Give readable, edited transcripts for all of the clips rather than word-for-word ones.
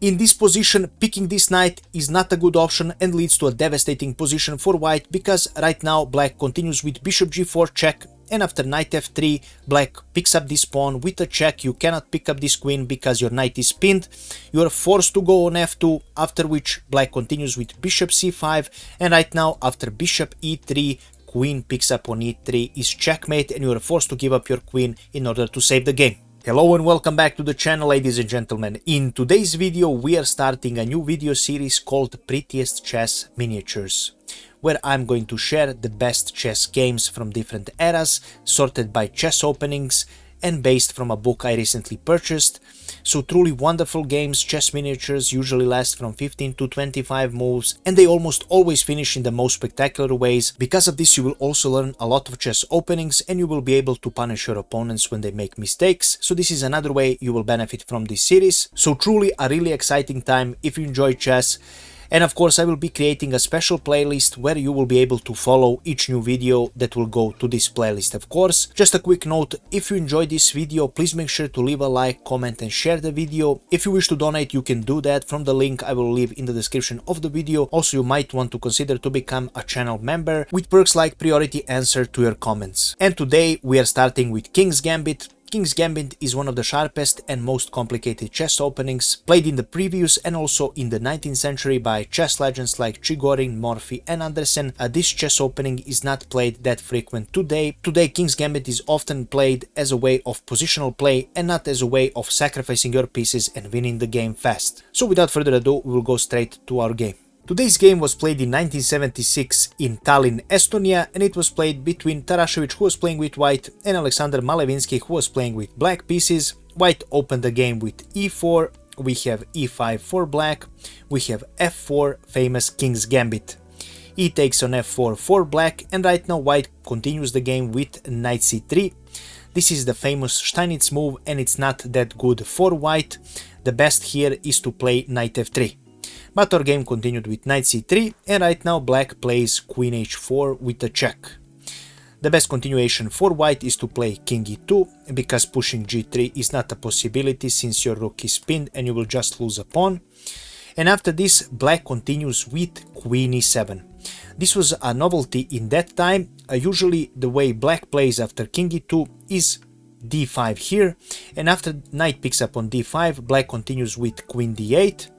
In this position, picking this knight is not a good option and leads to a devastating position for white, because right now black continues with bishop g4 check, and after knight f3 black picks up this pawn with a check. You cannot pick up this queen because your knight is pinned. You are forced to go on f2, after which black continues with bishop c5, and right now after bishop e3 queen picks up on e3 is checkmate, and you are forced to give up your queen in order to save the game. Hello and welcome back to the channel, ladies and gentlemen. In today's video we are starting a new video series called Prettiest Chess Miniatures, where I'm going to share the best chess games from different eras, sorted by chess openings and based from a book I recently purchased. So truly wonderful games. Chess miniatures usually last from 15 to 25 moves, and they almost always finish in the most spectacular ways. Because of this you will also learn a lot of chess openings, and you will be able to punish your opponents when they make mistakes. So this is another way you will benefit from this series. So truly a really exciting time if you enjoy chess. And of course I will be creating a special playlist where you will be able to follow each new video that will go to this playlist, of course. Just a quick note, if you enjoyed this video, please make sure to leave a like, comment and share the video. If you wish to donate, you can do that from the link I will leave in the description of the video. Also, you might want to consider to become a channel member with perks like priority answer to your comments. And today we are starting with King's Gambit. King's Gambit is one of the sharpest and most complicated chess openings, played in the previous and also in the 19th century by chess legends like Chigorin, Morphy and Andersen. This chess opening is not played that frequent today. Today King's Gambit is often played as a way of positional play and not as a way of sacrificing your pieces and winning the game fast. So without further ado, we will go straight to our game. Today's game was played in 1976 in Talin, Estonia, and it was played between Tarasevich, who was playing with white, and Alexander Malevinsky, who was playing with black pieces. White opened the game with e4, we have e5 for black, we have f4, famous King's Gambit. E takes on f4 for black, and right now white continues the game with knight c3. This is the famous Steinitz move, and it's not that good for white. The best here is to play knight f3. But our game continued with knight c3, and right now black plays queen h4 with a check. The best continuation for white is to play king e2, because pushing g3 is not a possibility since your rook is pinned and you will just lose a pawn. And after this black continues with queen e7. This was a novelty in that time. Usually the way black plays after king e2 is d5 here, and after knight picks up on d5 black continues with queen d8.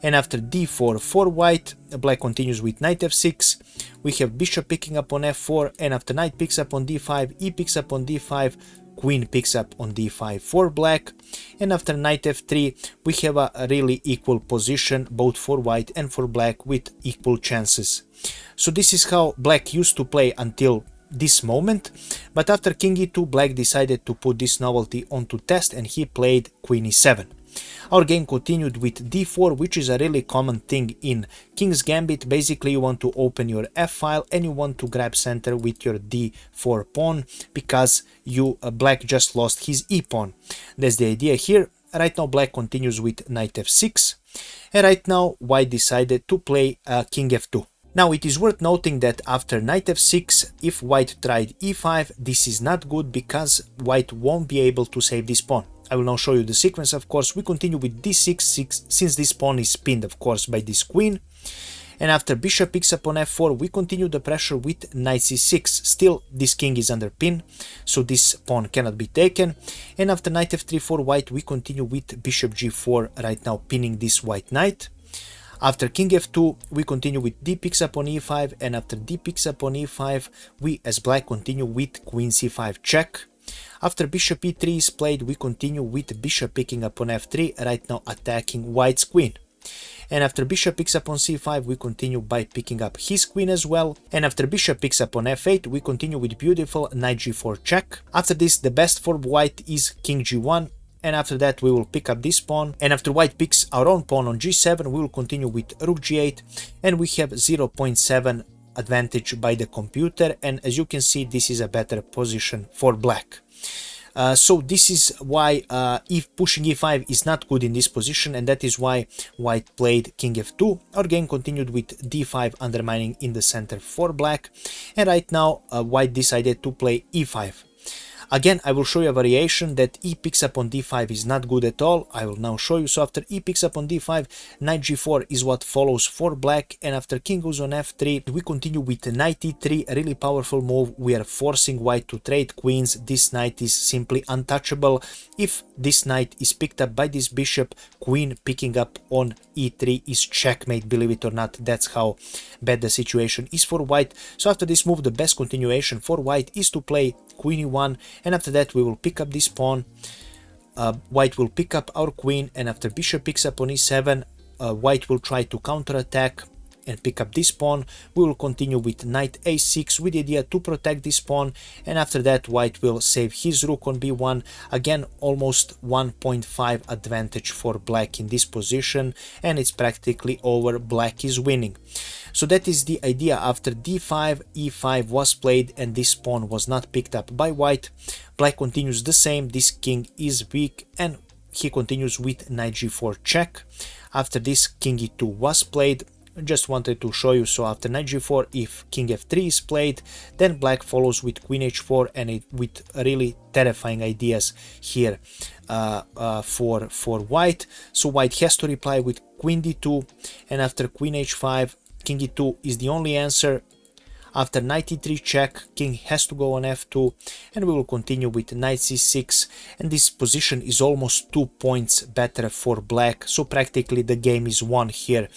And after d4 for white, black continues with knight f6, we have bishop picking up on f4, and after knight picks up on d5, e picks up on d5, queen picks up on d5 for black, and after knight f3 we have a really equal position both for white and for black with equal chances. So this is how black used to play until this moment, but after king e2 black decided to put this novelty onto test and he played queen e7. Our game continued with d4, which is a really common thing in King's Gambit. Basically you want to open your f-file and you want to grab center with your d4 pawn, because black just lost his e-pawn. That's the idea here. Right now black continues with knight f6, and right now white decided to play king f2. Now it is worth noting that after knight f6, if white tried e5, this is not good because white won't be able to save this pawn. I will now show you the sequence. Of course we continue with d6, since this pawn is pinned of course by this queen. And after bishop picks up on f4 we continue the pressure with knight c6. Still this king is under pin, so this pawn cannot be taken. And after knight f3 for white we continue with bishop g4, right now pinning this white knight. After king f2 we continue with d picks up on e5, and after d picks up on e5 we as black continue with queen c5 check. After bishop e3 is played we continue with bishop picking up on f3, right now attacking white's queen. And after bishop picks up on c5 we continue by picking up his queen as well. And after bishop picks up on f8 we continue with beautiful knight g4 check. After this the best for white is king g1, and after that we will pick up this pawn, and after white picks our own pawn on g7 we will continue with rook g8, and we have 0.7 advantage by the computer, and as you can see this is a better position for black. So this is why if pushing e5 is not good in this position, and that is why white played king f2. Our game continued with d5 undermining in the center for black, and right now white decided to play e5. Again, I will show you a variation that e picks up on d5 is not good at all. I will now show you. So after e picks up on d5, knight g4 is what follows for black, and after king goes on f3, we continue with knight e3, a really powerful move. We are forcing white to trade queens. This knight is simply untouchable. If this knight is picked up by this bishop, queen picking up on e3 is checkmate, believe it or not. That's how bad the situation is for white. So after this move, the best continuation for white is to play queen e1, and after that we will pick up this pawn. White will pick up our queen, and after bishop picks up on e7, white will try to counterattack and pick up this pawn. We will continue with knight a6 with the idea to protect this pawn, and after that white will save his rook on b1. Again, almost 1.5 advantage for black in this position, and it's practically over. Black is winning. So that is the idea. After d5, e5 was played and this pawn was not picked up by white. Black continues the same. This king is weak and he continues with knight g4 check. After this, king e2 was played. Just wanted to show you. So after knight g4, if king f3 is played, then black follows with queen h4, and with really terrifying ideas here for white. So white has to reply with queen d2, and after queen h5, king e2 is the only answer. After knight e3 check, king has to go on f2, and we will continue with knight c6, and this position is almost 2 points better for black, so practically the game is won here,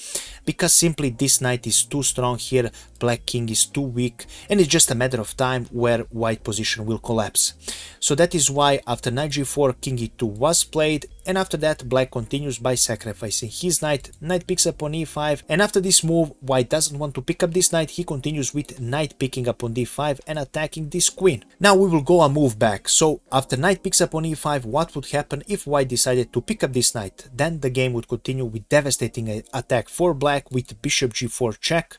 because simply this knight is too strong here, black king is too weak, and it's just a matter of time where white position will collapse. So that is why after knight g4, king e2 was played, and after that black continues by sacrificing his knight. Knight picks up on e5, and after this move, white doesn't want to pick up this knight. He continues with knight picking up on d5 and attacking this queen. Now we will go a move back. So after knight picks up on e5, what would happen if white decided to pick up this knight? Then the game would continue with devastating attack for black with bishop g4 check.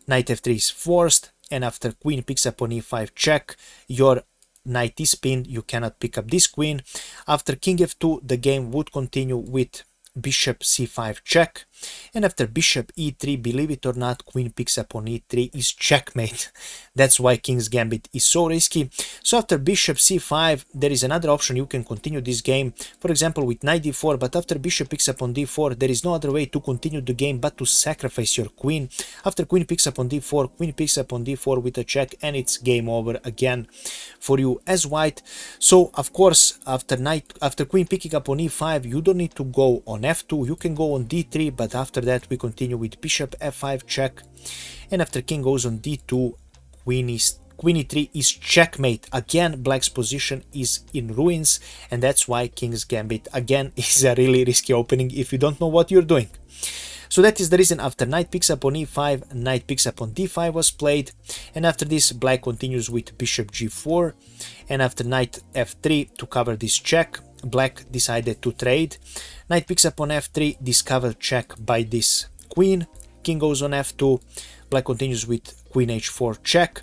Knight f3 is forced, and after queen picks up on e5 check, your knight is pinned, you cannot pick up this queen. After king f2, the game would continue with bishop c5 check, and after bishop e3, believe it or not, queen picks up on e3 is checkmate. That's why king's gambit is so risky. So after bishop c5, there is another option. You can continue this game, for example with knight d4, but after bishop picks up on d4, there is no other way to continue the game but to sacrifice your queen. After queen picks up on d4, queen picks up on d4 with a check, and it's game over again for you as white. So of course, after queen picking up on e5, you don't need to go on f2, you can go on d3, but after that we continue with bishop f5 check, and after king goes on d2, queen e3 is checkmate. Again, black's position is in ruins, and that's why king's gambit again is a really risky opening if you don't know what you're doing. So that is the reason after knight picks up on e5, knight picks up on d5 was played, and after this black continues with bishop g4, and after knight f3 to cover this check, black decided to trade. Knight picks up on f3, discovered check by this queen, king goes on f2, black continues with queen h4 check,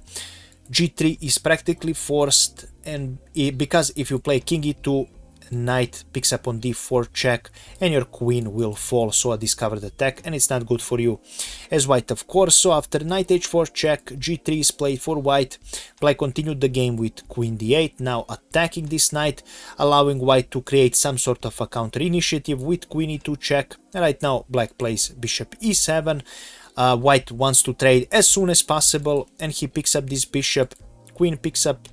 g3 is practically forced, and because if you play king e2, knight picks up on d4 check, and your queen will fall, so a discovered attack, and it's not good for you as white, of course. So after knight h4 check, g3 is played for white. Black continued the game with queen d8, now attacking this knight, allowing white to create some sort of a counter initiative with queen e2 check. Right now black plays bishop e7. White wants to trade as soon as possible, and he picks up this bishop, queen picks up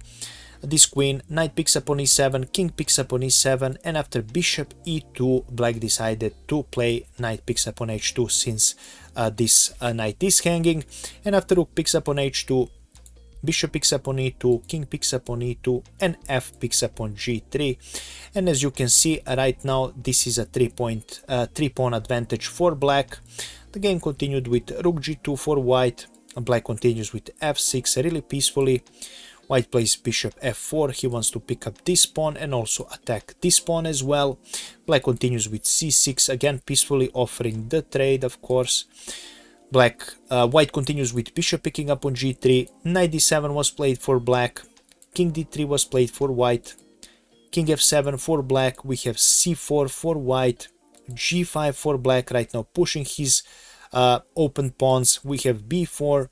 this queen, knight picks up on e7, king picks up on e7, and after bishop e2, black decided to play knight picks up on h2 since this knight is hanging, and after rook picks up on h2, bishop picks up on e2, king picks up on e2, and f picks up on g3. And as you can see right now, this is a 3-pawn advantage for black. The game continued with rook g2 for white. Black continues with f6 really peacefully. White plays bishop f4, he wants to pick up this pawn and also attack this pawn as well. Black continues with c6, again peacefully offering the trade, of course. White continues with bishop picking up on g3, knight d7 was played for black, king d3 was played for white, king f7 for black, we have c4 for white, g5 for black, right now pushing his open pawns, we have b4,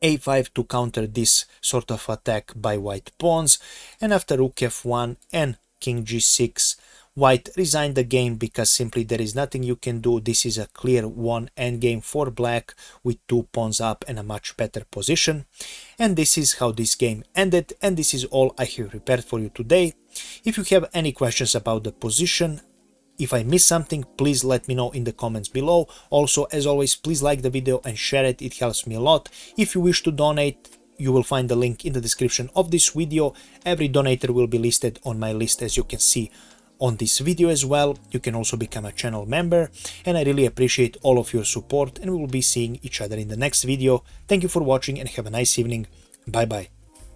a5 to counter this sort of attack by white pawns, and after rook f1 and king g6, white resigned the game because simply there is nothing you can do. This is a clear one endgame for black with 2 pawns up and a much better position. And this is how this game ended, and this is all I have prepared for you today. If you have any questions about the position, if I missed something, please let me know in the comments below. Also, as always, please like the video and share it, it helps me a lot. If you wish to donate, you will find the link in the description of this video. Every donator will be listed on my list, as you can see on this video as well. You can also become a channel member, and I really appreciate all of your support, and we will be seeing each other in the next video. Thank you for watching and have a nice evening. Bye bye.